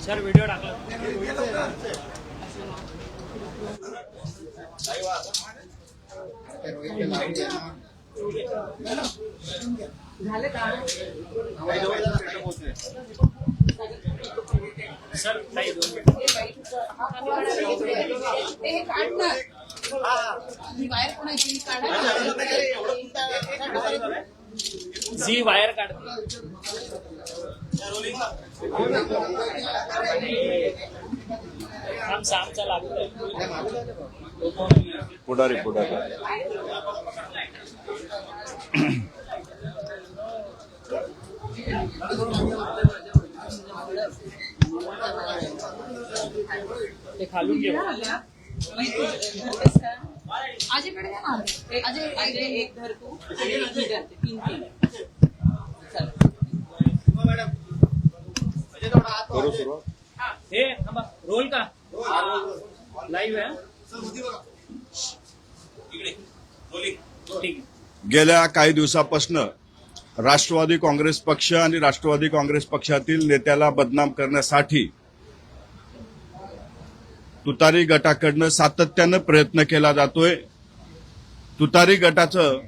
Sir video टाकला झाले का सर काही हे काढणार ही वायर कोणाची काढा जी वायर काढते आमचा लागतोय पुढारी ते खालून घेऊ आजीकडे या ना आजी एक धर तू आणि एक धर तीन करू सुरुवात. हे रोल का लाईव्ह आहे ठीक आहे. गेल्या काही दिवसापासून राष्ट्रवादी काँग्रेस पक्ष आणि राष्ट्रवादी काँग्रेस पक्षातील नेत्याला बदनाम करण्यासाठी तुतारी गटाकडनं सातत्यानं प्रयत्न केला जातोय. तुतारी गटाचं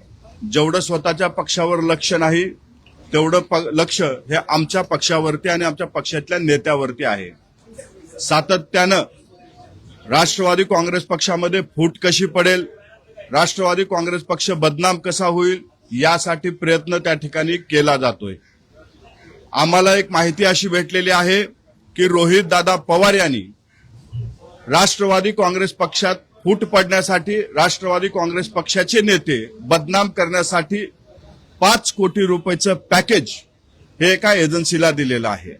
जेवढं स्वतःच्या पक्षावर लक्ष नाही तेवढं लक्ष हे आमच्या पक्षावरती आणि आमच्या पक्षातल्या नेत्यावरती आहे. सातत्यानं राष्ट्रवादी काँग्रेस पक्षामध्ये फूट कशी पडेल, राष्ट्रवादी काँग्रेस पक्ष बदनाम कसा होईल यासाठी प्रयत्न त्या ठिकाणी केला जातोय. आम्हाला एक माहिती अशी भेटलेली आहे की रोहित दादा पवार यांनी राष्ट्रवादी काँग्रेस पक्षात फूट पडण्यासाठी राष्ट्रवादी काँग्रेस पक्षाचे नेते बदनाम करण्यासाठी 5 कोटी रुपयाचं पॅकेज हे एका एजन्सीला दिलेलं आहे.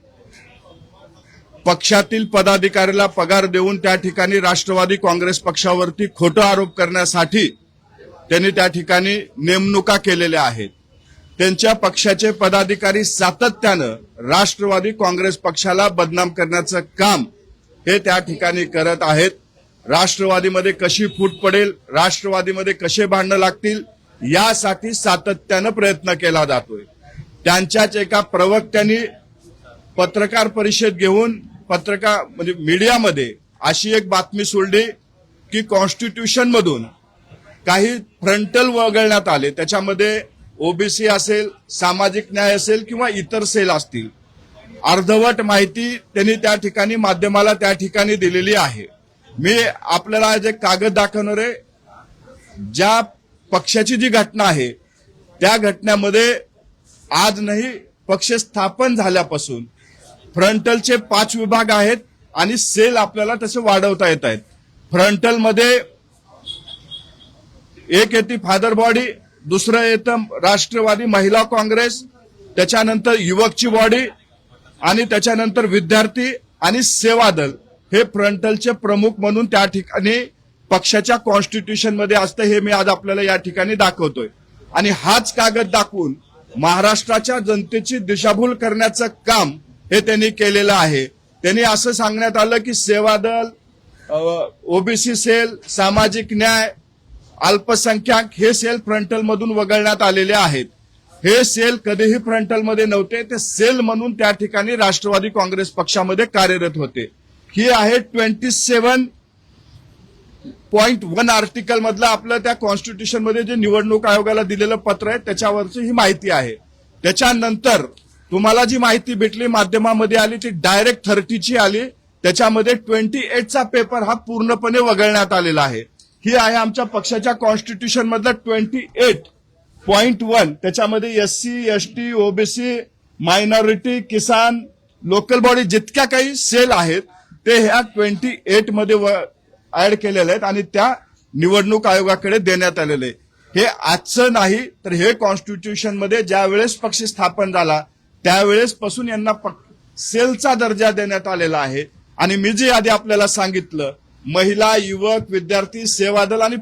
पक्षातील पदाधिकाऱ्याला पगार देऊन त्या ठिकाणी राष्ट्रवादी काँग्रेस पक्षावरती खोटा आरोप करण्यासाठी त्यांनी त्या ठिकाणी नेमणुका केलेल्या आहेत. त्यांच्या पक्षाचे पदाधिकारी सातत्यानं राष्ट्रवादी काँग्रेस पक्षाला बदनाम करण्याचं काम हे त्या ठिकाणी करत आहेत. राष्ट्रवादीमध्ये कशी फूट पडेल, राष्ट्रवादीमध्ये कसे भांडणं लागतील यासाठी सातत्यानं प्रयत्न केला जातोय. त्यांच्याच एका प्रवक्त्यांनी पत्रकार परिषद घेऊन म्हणजे मीडियामध्ये अशी एक बातमी सोडली की कॉन्स्टिट्यूशन मधून काही फ्रंटल वगळण्यात आले. त्याच्यामध्ये ओबीसी असेल, सामाजिक न्याय असेल किंवा इतर सेल असतील. अर्धवट माहिती त्यांनी त्या ठिकाणी माध्यमाला त्या ठिकाणी दिलेली आहे. मी आपल्याला आज एक कागद दाखवणार आहे. ज्या पक्षाची जी घटना आहे त्या घटनेमध्ये आज नाही पक्ष स्थापन झाल्यापासून फ्रंटलचे 5 विभाग आहेत आणि सेल आपल्याला तसे वाढवता येत आहेत. फ्रंटलमध्ये एक येते फादर बॉडी, दुसरं येतं राष्ट्रवादी महिला काँग्रेस, त्याच्यानंतर युवकची बॉडी आणि त्याच्यानंतर विद्यार्थी आणि सेवा दल हे फ्रंटलचे प्रमुख म्हणून त्या ठिकाणी पक्षाच्या कॉन्स्टिट्यूशन मध्ये असतं. हे मी आज आपल्याला या ठिकाणी दाखवतोय. आणि हाच कागद दाखवून महाराष्ट्राच्या जनतेची दिशाभूल करण्याचं काम हे त्यांनी केलेलं आहे. त्यांनी असं सांगण्यात आलं की सेवा दल, ओबीसी सेल, सामाजिक न्याय, अल्पसंख्याक हे सेल फ्रंटल मधून वगळण्यात आलेले आहेत. हे सेल कधीही फ्रंटलमध्ये नव्हते. ते सेल म्हणून त्या ठिकाणी राष्ट्रवादी काँग्रेस पक्षामध्ये कार्यरत होते. ही आहे 27.1 आर्टिकल मधलं आपलं त्या कॉन्स्टिट्यूशन मध्ये जे निवडणूक आयोगाला दिलेलं पत्र आहे त्याच्यावरची ही माहिती आहे. त्याच्यानंतर तुम्हाला जी माहिती भेटली माध्यमामध्ये आली ती डायरेक्ट 30ची आली. त्याच्यामध्ये 28चा पेपर हा पूर्णपणे वगळण्यात आलेला आहे. ही आहे आमच्या पक्षाच्या कॉन्स्टिट्यूशन मधलं 28.1. त्याच्यामध्ये एससी, एसटी, ओबीसी, मायनॉरिटी, किसान, लोकल बॉडी जितक्या काही सेल आहेत ते ह्या 28 मध्ये ऍड केलेले आहेत आणि त्या निवडणूक आयोगाकडे देण्यात आलेले. हे आजचं नाही तर हे कॉन्स्टिट्यूशन मध्ये ज्या वेळेस पक्ष स्थापन झाला त्यावेळेस पासून यांना सेलचा दर्जा देण्यात आलेला आहे. आणि मी जे आधी आपल्याला सांगितलं महिला, युवक, विद्यार्थी, सेवा दल आणि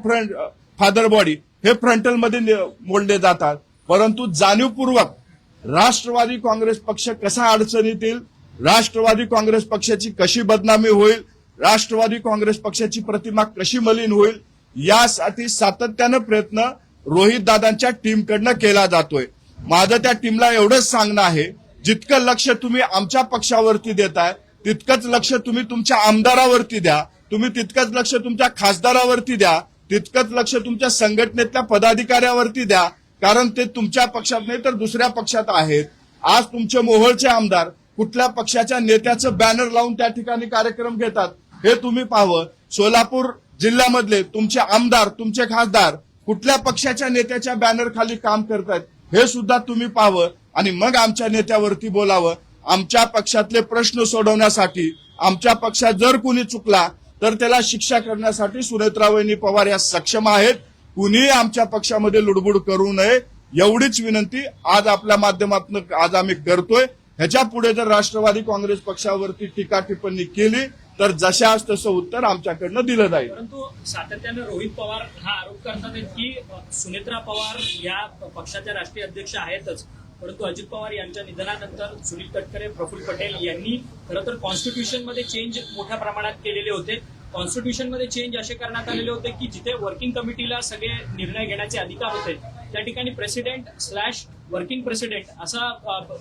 फादर बॉडी हे फ्रंटलमध्ये मोडले जातात. परंतु जाणीवपूर्वक राष्ट्रवादी काँग्रेस पक्ष कसा अडचणीत येईल, राष्ट्रवादी काँग्रेस पक्षाची कशी बदनामी होईल, राष्ट्रवादी काँग्रेस पक्षाची प्रतिमा कशी मलिन होईल यासाठी सातत्यानं प्रयत्न रोहित दादांच्या टीमकडनं केला जातोय. माझं त्या टीमला एवढंच सांगणं आहे, जितकं लक्ष तुम्ही आमच्या पक्षावरती देताय तितकंच लक्ष तुम्ही तुमच्या आमदारावरती द्या, तुम्ही तितकंच लक्ष तुमच्या खासदारावरती द्या, तितकंच लक्ष तुमच्या संघटनेतल्या पदाधिकाऱ्यावरती द्या, कारण ते तुमच्या पक्षात नाही तर दुसऱ्या पक्षात आहेत. आज तुमचे मोहोळचे आमदार कुठल्या पक्षाच्या नेत्याचं बॅनर लावून त्या ठिकाणी कार्यक्रम घेतात हे तुम्ही पाहावं. सोलापूर जिल्ह्यामधले तुमचे आमदार, तुमचे खासदार कुठल्या पक्षाच्या नेत्याच्या बॅनर खाली काम करतात हे सुद्धा तुम्ही पाहावं आणि मग आमच्या नेत्यावरती बोलावं. आमच्या पक्षातले प्रश्न सोडवण्यासाठी, आमच्या पक्षात जर कुणी चुकला तर त्याला शिक्षा करण्यासाठी सुनेत्रावहिनी पवार या सक्षम आहेत. कुणी आमच्या पक्षामध्ये लुडबुड करू नये एवढीच विनंती आज आपल्या माध्यमातून आज आम्ही करतोय. ह्याच्या पुढे जर राष्ट्रवादी काँग्रेस पक्षावरती टीका टिप्पणी केली तर जशास तसं उत्तर आमच्याकडनं दिलं जाईल. परंतु सातत्यानं रोहित पवार हा आरोप करतात की सुनेत्रा पवार या पक्षाच्या राष्ट्रीय अध्यक्ष आहेतच, परंतु अजित पवार यांच्या निधनानंतर सुनील तटकरे, प्रफुल्ल पटेल यांनी खरं तर कॉन्स्टिट्यूशन मध्ये चेंज मोठ्या प्रमाणात केलेले होते. कॉन्स्टिट्यूशन मध्ये चेंज असे करण्यात आलेले होते की जिथे वर्किंग कमिटीला सगळे निर्णय घेण्याचे अधिकार होते त्या ठिकाणी प्रेसिडेंट/वर्किंग प्रेसिडेंट असा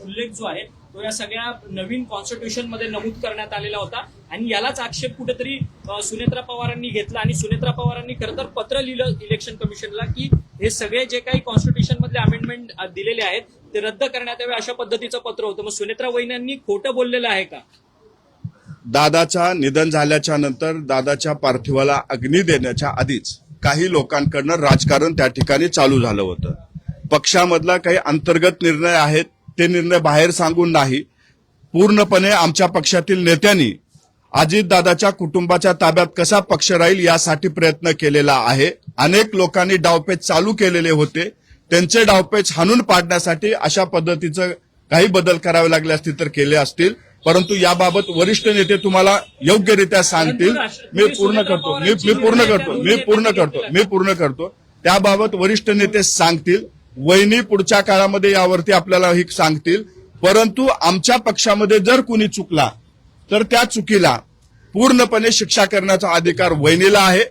उल्लेख जो आहे तो या सगळ्या नवीन कॉन्स्टिट्यूशन मध्ये नमूद करण्यात आलेला होता आणि यालाच आक्षेप कुठेतरी सुनेत्रा पवारांनी घेतला आणि सुनेत्रा पवारांनी खरं तर पत्र लिहिलं इलेक्शन कमिशनला की हे सगळे जे काही कॉन्स्टिट्यूशन मधले अमेंडमेंट दिलेले आहेत ते रद्द करण्यात यावे अशा पद्धतीचं पत्र होतं. मग सुनेत्रा वहिन्यांनी खोटं बोललेलं आहे का? दादाचा निधन झाल्याच्या नंतर दादाच्या पार्थिवाला अग्नी देण्याच्या आधीच काही लोकांकडनं राजकारण त्या ठिकाणी चालू झालं होतं. पक्षामधला काही अंतर्गत निर्णय आहेत ते निर्णय बाहेर सांगून नाही, पूर्णपणे आमच्या पक्षातील नेत्यांनी अजितदादाच्या कुटुंबाच्या ताब्यात कसा पक्ष राहील यासाठी प्रयत्न केलेला आहे. अनेक लोकांनी डावपेच चालू केलेले होते, त्यांचे डावपेच हाणून पाडण्यासाठी अशा पद्धतीचं काही बदल करावे लागले असतील तर केले असतील, परंतु याबाबत वरिष्ठ नेते तुम्हाला योग्यरित्या सांगतील. मी पूर्ण करतो. त्याबाबत वरिष्ठ नेते सांगतील. वहिनी पुढच्या काळामध्ये यावरती आपल्याला ही सांगतील. परंतु आमच्या पक्षामध्ये जर कुणी चुकला तर त्या चुकीला पूर्णपणे शिक्षा करण्याचा अधिकार वहिनीला आहे.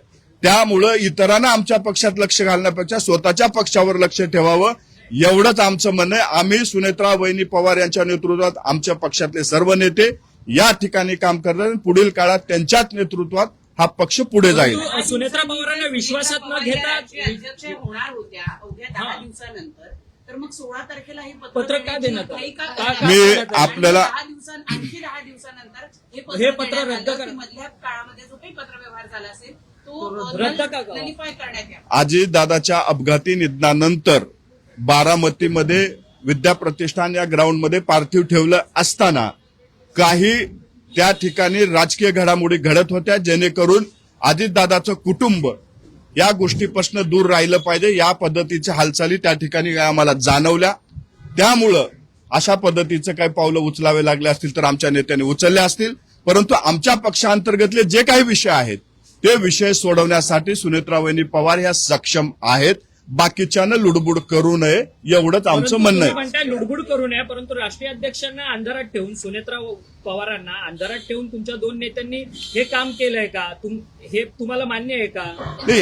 त्यामुळं इतरांना आमच्या पक्षात लक्ष घालण्यापेक्षा स्वतःच्या पक्षावर लक्ष ठेवावं एवढंच आमचं म्हणणं आहे. आम्ही सुनेत्रा वहिनी पवार यांच्या नेतृत्वात आमच्या पक्षातले सर्व नेते या ठिकाणी काम करतात. पुढील काळात त्यांच्याच नेतृत्वात हा पक्ष पुढे जाईल. सुनेत्रा पवारांना विश्वासात न घेता अध्यक्ष होणार होत्या अवघ्या 10 दिवसानंतर, तर मग 16 तारखेला हे पत्र का देण्यात आलं? मी आपल्याला 10 दिवसानंतर हे पत्र रद्द करा. मधल्या काळामध्ये जो काही पत्रव्यवहार झाला असेल तो रद्द का नलिफाय करण्यात यावा. अजितदादाच्या अपघाती निधनानंतर बारामतीमध्ये विद्या प्रतिष्ठान या ग्राउंडमध्ये पार्थिव ठेवलं असताना काही त्या ठिकाणी राजकीय घडामोडी घडत होत्या, जेणेकरून अजितदादाचं कुटुंब या गोष्टीपासून दूर राहिलं पाहिजे या पद्धतीच्या हालचाली त्या ठिकाणी आम्हाला जाणवल्या. त्यामुळं अशा पद्धतीचं काही पावलं उचलावे लागले असतील तर आमच्या नेत्यांनी उचलले असतील, परंतु आमच्या पक्षांतर्गतले जे काही विषय आहेत ते विषय सोडवण्यासाठी सुनेत्रावहिनी पवार ह्या सक्षम आहेत. बाकीच्यानं लुडबुड करू नये एवढंच आमचं म्हणणं आहे. म्हणताय लुडबुड करू नये, परंतु राष्ट्रीय अध्यक्षांना अंधारात ठेवून, सुनेत्रा पवारांना अंधारात ठेवून तुमच्या दोन नेत्यांनी हे काम केलंय का? हे तुम्हाला मान्य आहे का? नाही,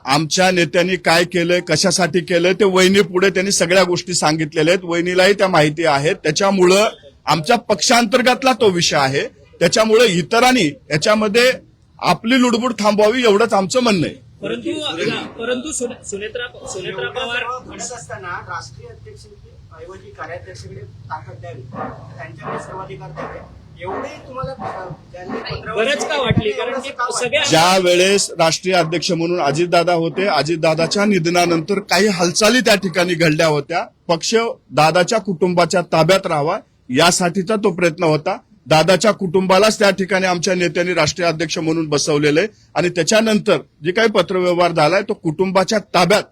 आमच्या नेत्यांनी काय केलंय, कशासाठी केलंय ते वहिनी पुढे त्यांनी सगळ्या गोष्टी सांगितलेल्या आहेत. वहिनीलाही त्या माहिती आहेत. त्याच्यामुळं आमच्या पक्षांतर्गतला तो विषय आहे. त्याच्यामुळे इतरांनी याच्यामध्ये आपली लुडबुड थांबवावी एवढंच आमचं म्हणणं आहे. परंतु सुनेत्रा पवार घडत असताना राष्ट्रीय अध्यक्ष ऐवजी कार्याध्यक्षाकडे ताकद द्यावी, त्यांच्याकडे सर्वाधिकार द्यावे एवढे तुम्हाला गरज का वाटली? कारण की सगळ्या ज्या वेळेस राष्ट्रीय अध्यक्ष म्हणून अजितदादा होते, अजितदादाच्या निधनानंतर काही हालचाली त्या ठिकाणी घडल्या होत्या. पक्ष दादाच्या कुटुंबाच्या ताब्यात राहावा यासाठीचा तो प्रयत्न होता. दादाच्या कुटुंबालाच त्या ठिकाणी आमच्या नेत्यांनी राष्ट्रीय अध्यक्ष म्हणून बसवलेलं आहे आणि त्याच्यानंतर जे काही पत्रव्यवहार झालाय तो कुटुंबाच्या ताब्यात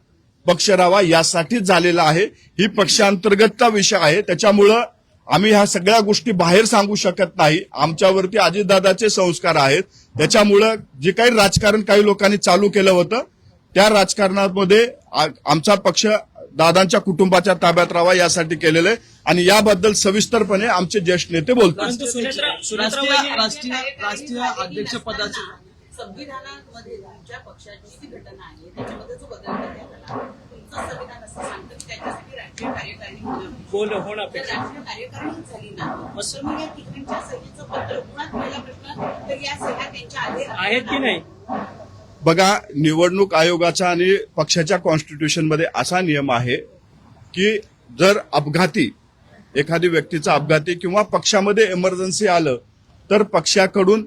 पक्ष राहावा यासाठीच झालेला आहे. ही पक्षांतर्गतचा विषय आहे. त्याच्यामुळं आम्ही ह्या सगळ्या गोष्टी बाहेर सांगू शकत नाही. आमच्यावरती अजितदादाचे संस्कार आहेत. त्याच्यामुळं जे काही राजकारण काही लोकांनी चालू केलं होतं त्या राजकारणामध्ये आमचा पक्ष दादांच्या कुटुंबाच्या ताब्यात राहावा यासाठी केलेलं आहे. आणि याबद्दल सविस्तरपणे आमचे ज्येष्ठ नेते बोलतात. परंतु सुनेत्रा राष्ट्रीय अध्यक्ष पदाचे संविधानामध्ये तुमच्या पक्षाची जी घटना आहे त्याच्यामध्ये जो बदल करण्यात आला तुमचं संविधान असं सांगतं की त्याच्यासाठी राष्ट्रीय कार्यकारिणी होणं अपेक्षित. राष्ट्रीय कार्यकारिणी झाली ना असं मग या ठिकाणच्या सहीचं पत्र मुळात पहिला प्रश्न तर या सह्या त्यांच्या आहेत की नाही? बघा, निवडणूक आयोगाचा आणि पक्षाच्या कॉन्स्टिट्यूशन मध्ये असा नियम आहे की जर अपघाती एखादी व्यक्तीचा अपघाती किंवा पक्षामध्ये इमर्जन्सी आलं तर पक्षाकडून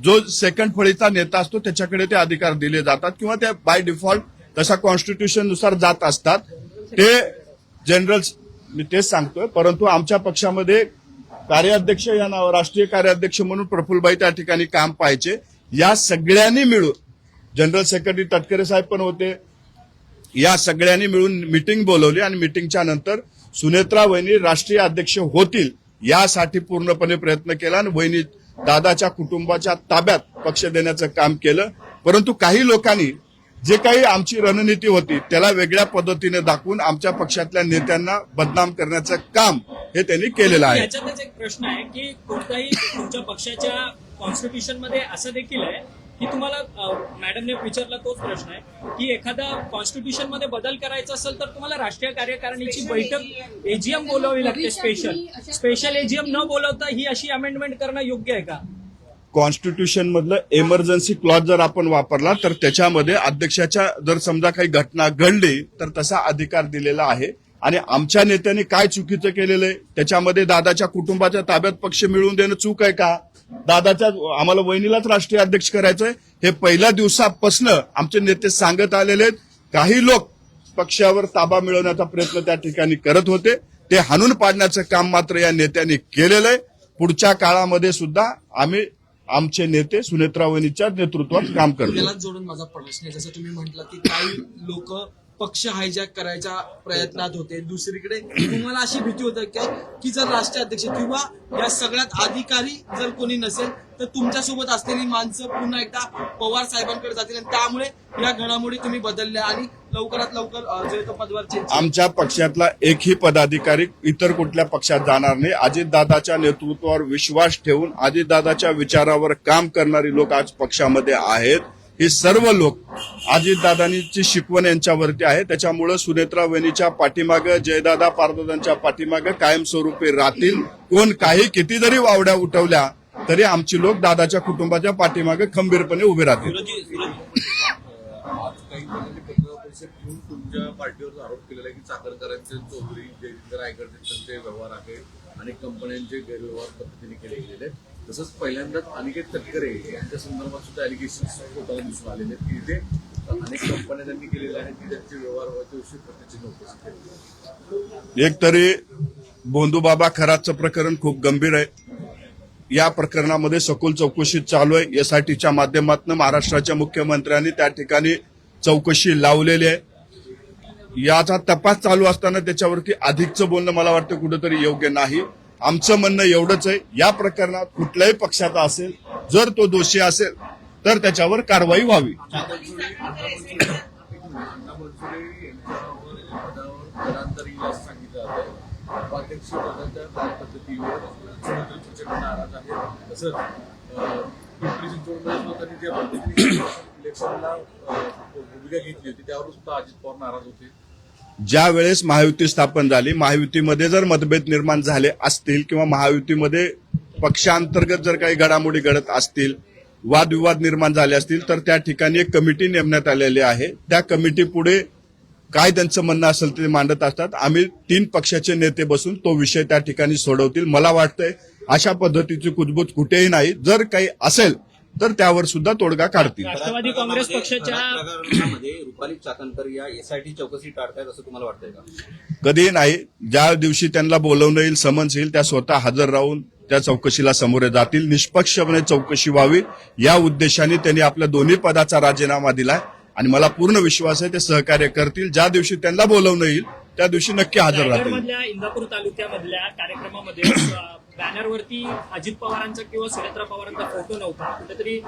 जो सेकंड फळीचा नेता असतो त्याच्याकडे ते अधिकार दिले जातात किंवा ते बाय डिफॉल्ट तसा कॉन्स्टिट्यूशन नुसार जात असतात. ते जनरल मी तेच सांगतोय. परंतु आमच्या पक्षामध्ये कार्याध्यक्ष या नाव राष्ट्रीय कार्याध्यक्ष म्हणून प्रफुल्लभाई त्या ठिकाणी काम पाहायचे. या सगळ्यांनी मिळून जनरल सेक्रेटरी तटकरे साहेब पण होते. या सगळ्यांनी मिळून मिटिंग बोलवली आणि मिटिंगच्या नंतर सुनेत्रा वहिनी राष्ट्रीय अध्यक्ष होतील यासाठी पूर्णपणे प्रयत्न केला आणि वहिनी दादाच्या कुटुंबाच्या ताब्यात पक्ष देण्याचं काम केलं. परंतु काही लोकांनी जे काही आमची रणनीती होती त्याला वेगळ्या पद्धतीने दाखवून आमच्या पक्षातल्या नेत्यांना बदनाम करण्याचं काम हे त्यांनी केलेलं आहे. याच्यातच एक प्रश्न आहे की कोणताही तुमच्या पक्षाच्या कॉन्स्टिट्यूशन मध्ये असं देखील आहे की तुम्हाला मॅडमने विचारला तोच प्रश्न आहे की एखादा कॉन्स्टिट्यूशन मध्ये बदल करायचा असेल तर तुम्हाला राष्ट्रीय कार्यकारिणीची बैठक एजीएम बोलावी लागते. स्पेशल एजीएम न बोलवता ही अशी अमेंडमेंट करणं योग्य आहे का? कॉन्स्टिट्यूशन मधलं इमर्जन्सी क्लॉज जर आपण वापरला तर त्याच्यामध्ये अध्यक्षाच्या जर समजा काही घटना घडली तर तसा अधिकार दिलेला आहे. आणि आमच्या नेत्यांनी काय चुकीचं केलेलं आहे त्याच्यामध्ये दादाच्या कुटुंबाच्या ताब्यात पक्ष मिळवून देणं चूक आहे का? दादाच्या आम्हाला वहिनीलाच राष्ट्रीय अध्यक्ष करायचंय हे पहिल्या दिवसापासून आमचे नेते सांगत आलेले आहेत. काही लोक पक्षावर ताबा मिळवण्याचा प्रयत्न त्या ठिकाणी करत होते. ते हाणून पाडण्याचं काम मात्र या नेत्यांनी केलेलं आहे. पुढच्या काळामध्ये सुद्धा आम्ही आमचे नेते सुनेत्रा वहिनीच्या नेतृत्वात काम करतो. त्याला जोडून माझा प्रश्न आहे, जसं तुम्ही म्हटलं की काही लोक पक्ष हायजॅक करायच्या प्रयत्नात होते. दुसरीकडे तुम्हाला अशी भीती होते की जर राष्ट्रीय अध्यक्ष किंवा या सगळ्यात अधिकारी जर कोणी नसेल तर तुमच्यासोबत असलेली माणसं पुन्हा एकदा पवार साहेबांकडे जातील आणि त्यामुळे या घडामोडी तुम्ही बदलल्या आणि लवकरात लवकर जे तो पदवर चेंज. आमच्या पक्षातला एकही पदाधिकारी इतर कुठल्या पक्षात जाणार नाही. अजितदादाच्या नेतृत्वावर विश्वास ठेवून अजितदादाच्या विचारावर काम करणारी लोक आज पक्षामध्ये आहेत. हे सर्व लोक अजितदादांची शिकवण यांच्यावरती आहे. त्याच्यामुळे सुनेत्रा वहिनीच्या पाठीमागं जयदादा पारदादांच्या पाठीमागं कायमस्वरूपी राहतील. कोण काही किती जरी वावड्या उठवल्या तरी आमची लोक दादाच्या कुटुंबाच्या पाठीमागे खंबीरपणे उभे राहतील. आज काही जणांनी पत्रकार परिषद घेऊन तुमच्या पार्टीवर आरोप केलेला आहे की चाकरकरांचे चौधरी जयेंद्र रायगडचे त्यांचे व्यवहार आहेत आणि कंपन्यांचे गैरव्यवहार पद्धतीने केले गेलेले आहेत. तसंच पहिल्यांदाच अनिकेत तटकरे यांच्या संदर्भात सुद्धा अलिगेशन स्वतःला दिसून आलेले आहेत की इथे अनेक कंपन्या त्यांनी केलेल्या आहेत की त्यांचे व्यवहार व्हायचे प्रत्यक्ष उपस्थित. एक तरी बोंधूबाबा खराचं प्रकरण खूप गंभीर आहे. या प्रकरणामध्ये सखोल चौकशी चालू आहे. एसआयटीच्या माध्यमातून महाराष्ट्राच्या मुख्यमंत्र्यांनी त्या ठिकाणी चौकशी लावलेली आहे. याचा तपास चालू असताना त्याच्यावरती अधिकचं बोलणं मला वाटतं कुठेतरी योग्य नाही. आमचं म्हणणं एवढंच आहे, या प्रकरणात कुठल्याही पक्षाचा असेल जर तो दोषी असेल तर त्याच्यावर कारवाई व्हावी. उपाध्यक्ष पदाच्या पद्धतीवर प्रचंड नाराज आहे. तसंच पिंपरी चिंचवडमध्ये ज्या पद्धतीने इलेक्शनला भूमिका घेतली होती त्यावर सुद्धा अजित पवार नाराज होते. ज्या वेळेस महायुती स्थापन झाली, महायुतीमध्ये जर मतभेद निर्माण झाले असतील किंवा महायुतीमध्ये पक्षांतर्गत जर काही घडामोडी घडत असतील, वादविवाद निर्माण झाले असतील तर त्या ठिकाणी एक कमिटी नेमण्यात आलेली आहे. त्या कमिटी पुढे काय त्यांचं म्हणणं असेल ते मांडत असतात. आम्ही 3 पक्षाचे नेते बसून तो विषय त्या ठिकाणी सोडवतील. मला वाटतंय अशा पद्धतीची कुजबूज कुठेही नाही. जर काही असेल तर त्यावर सुद्धा तोडगा काढतील. राष्ट्रवादी काँग्रेस पक्षाच्या प्रकरणामध्ये रुपाली चाकणकर या एसआयटी चौकशी टाळतायत असं तुम्हाला वाटतंय का? कधीही नाही. ज्या दिवशी त्यांना बोलवणं येईल, समन्स येईल, त्या स्वतः हजर राहून त्या चौकशीला सामोरे जातील. निष्पक्षपणे चौकशी व्हावी या उद्देशाने त्यांनी आपल्या दोन्ही पदाचा राजीनामा दिलाय आणि मला पूर्ण विश्वास आहे ते सहकार्य करतील. ज्या दिवशी त्यांना बोलवणं येईल त्या दिवशी नक्की हजर राहतील. रायगडमधल्या इंदापूर तालुक्यामधल्या कार्यक्रमामध्ये बॅनरवरती अजित पवारांचा किंवा सुनेत्रा पवारांचा फोटो नव्हता. कुठेतरी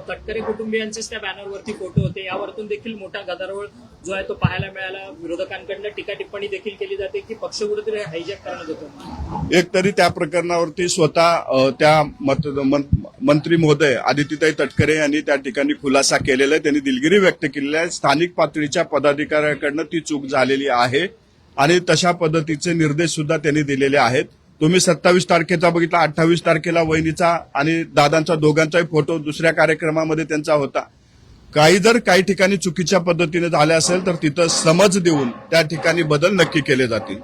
तटकरे कुटुंबियांचेच त्या बॅनरवरती फोटो होते. यावरतून देखील मोठा गदारोळ जो आहे तो पाहायला मिळाला. विरोधकांकडनं टीका टिप्पणी देखील केली जाते की पक्ष कुठेतरी हायजॅक करण्यात येतो. एक तरी त्या प्रकरणावरती स्वतः त्या मंत्री महोदय आदित्यताई तटकरे यांनी त्या ठिकाणी खुलासा केलेला आहे. त्यांनी दिलगिरी व्यक्त केलेली आहे. स्थानिक पातळीच्या पदाधिकाऱ्यांकडनं ती चूक झालेली आहे आणि तशा पद्धतीचे निर्देश सुद्धा त्यांनी दिलेले आहेत. तुम्ही 27 तारखेचा बघितला, 28 तारखेला वहिनीचा आणि दादांचा दोघांचाही फोटो दुसऱ्या कार्यक्रमामध्ये त्यांचा होता. काही ठिकाणी चुकीच्या पद्धतीने झाले असेल तर तिथं समज देऊन त्या ठिकाणी बदल नक्की केले जातील.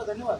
धन्यवाद.